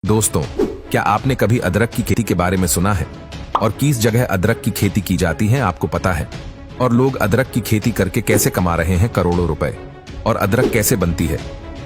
दोस्तों, क्या आपने कभी अदरक की खेती के बारे में सुना है? और किस जगह अदरक की खेती की जाती है आपको पता है? और लोग अदरक की खेती करके कैसे कमा रहे हैं करोड़ों रुपए? और अदरक कैसे बनती है?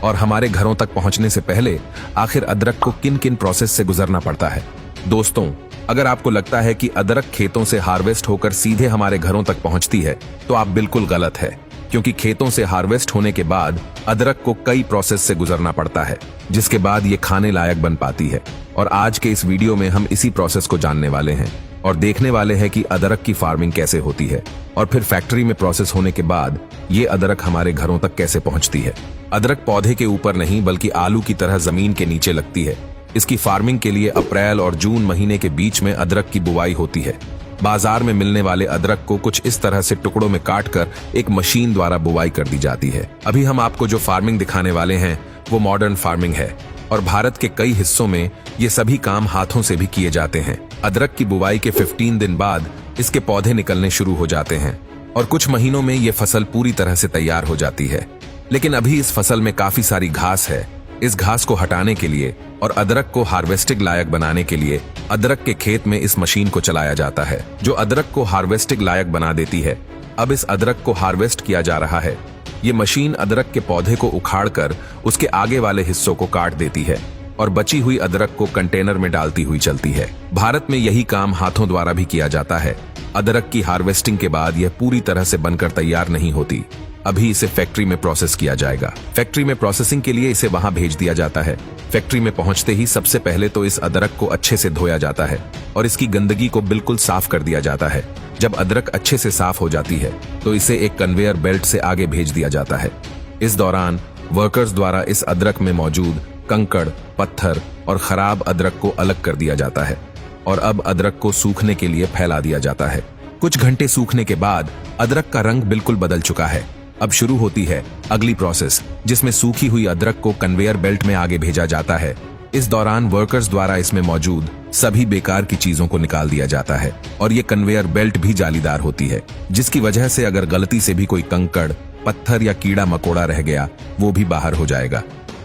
और हमारे घरों तक पहुंचने से पहले आखिर अदरक को किन किन प्रोसेस से गुजरना पड़ता है? दोस्तों, अगर आपको लगता है कि अदरक खेतों से हार्वेस्ट होकर सीधे हमारे घरों तक पहुंचती है, तो आप बिल्कुल गलत है, क्योंकि खेतों से हार्वेस्ट होने के बाद अदरक को कई प्रोसेस से गुजरना पड़ता है, जिसके बाद ये खाने लायक बन पाती है। और आज के इस वीडियो में हम इसी प्रोसेस को जानने वाले हैं और देखने वाले हैं कि अदरक की फार्मिंग कैसे होती है और फिर फैक्ट्री में प्रोसेस होने के बाद ये अदरक हमारे घरों तक कैसे पहुंचती है। अदरक पौधे के ऊपर नहीं बल्कि आलू की तरह जमीन के नीचे लगती है। इसकी फार्मिंग के लिए अप्रैल और जून महीने के बीच में अदरक की बुवाई होती है। बाजार में मिलने वाले अदरक को कुछ इस तरह से टुकड़ों में काटकर एक मशीन द्वारा बुवाई कर दी जाती है। अभी हम आपको जो फार्मिंग दिखाने वाले हैं वो मॉडर्न फार्मिंग है और भारत के कई हिस्सों में ये सभी काम हाथों से भी किए जाते हैं। अदरक की बुवाई के 15 दिन बाद इसके पौधे निकलने शुरू हो जाते हैं और कुछ महीनों में ये फसल पूरी तरह से तैयार हो जाती है। लेकिन अभी इस फसल में काफी सारी घास है। इस घास को हटाने के लिए और अदरक को हार्वेस्टिंग लायक बनाने के लिए अदरक के खेत में इस मशीन को चलाया जाता है, जो अदरक को हार्वेस्टिंग लायक बना देती है। अब इस अदरक को हार्वेस्ट किया जा रहा है। ये मशीन अदरक के पौधे को उखाड़कर उसके आगे वाले हिस्सों को काट देती है और बची हुई अदरक को कंटेनर में डालती हुई चलती है। भारत में यही काम हाथों द्वारा भी किया जाता है। अदरक की हार्वेस्टिंग के बाद यह पूरी तरह से बनकर तैयार नहीं होती। अभी इसे फैक्ट्री में प्रोसेस किया जाएगा। फैक्ट्री में प्रोसेसिंग के लिए इसे वहां भेज दिया जाता है। फैक्ट्री में पहुंचते ही सबसे पहले तो इस अदरक को अच्छे से धोया जाता है और इसकी गंदगी को बिल्कुल साफ कर दिया जाता है। जब अदरक अच्छे से साफ हो जाती है तो इसे एक कन्वेयर बेल्ट से आगे भेज दिया जाता है। इस दौरान वर्कर्स द्वारा इस अदरक में मौजूद कंकड़, पत्थर और खराब अदरक को अलग कर दिया जाता है और अब अदरक को सूखने के लिए फैला दिया जाता है। कुछ घंटे सूखने के बाद अदरक का रंग बिल्कुल बदल चुका है। अब शुरू होती है अगली प्रोसेस, जिसमें सूखी हुई अदरक को कन्वेयर बेल्ट में आगे भेजा जाता है। इस दौरान वर्कर्स द्वारा इसमें मौजूद सभी बेकार की चीजों को निकाल दिया जाता है और ये कन्वेयर बेल्ट भी जालीदार होती है, जिसकी वजह से अगर गलती से भी कोई कंकड़, पत्थर या कीड़ा मकोड़ा रह गया वो भी बाहर हो जाएगा।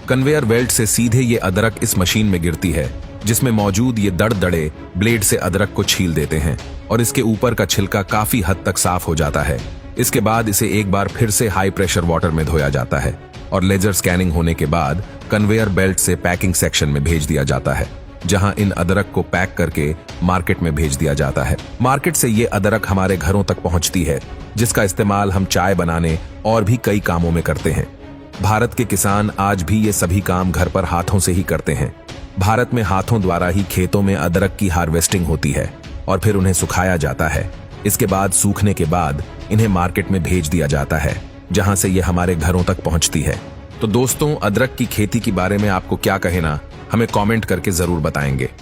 कन्वेयर बेल्ट से सीधे ये अदरक इस मशीन में गिरती है, जिसमें मौजूद ये दड़े ब्लेड से अदरक को छील देते हैं और इसके ऊपर का छिलका काफी हद तक साफ हो जाता है। इसके बाद इसे एक बार फिर से हाई प्रेशर वाटर में धोया जाता है और लेजर स्कैनिंग होने के बाद कन्वेयर बेल्ट से पैकिंग सेक्शन में भेज दिया जाता है, जहां इन अदरक को पैक करके मार्केट में भेज दिया जाता है। मार्केट से ये अदरक हमारे घरों तक पहुंचती है, जिसका इस्तेमाल हम चाय बनाने और भी कई कामों में करते हैं। भारत के किसान आज भी ये सभी काम घर पर हाथों से ही करते हैं। भारत में हाथों द्वारा ही खेतों में अदरक की हार्वेस्टिंग होती है और फिर उन्हें सुखाया जाता है। इसके बाद सूखने के बाद इन्हें मार्केट में भेज दिया जाता है, जहां से ये हमारे घरों तक पहुंचती है। तो दोस्तों, अदरक की खेती के बारे में आपको क्या कहना, हमें कमेंट करके जरूर बताएंगे।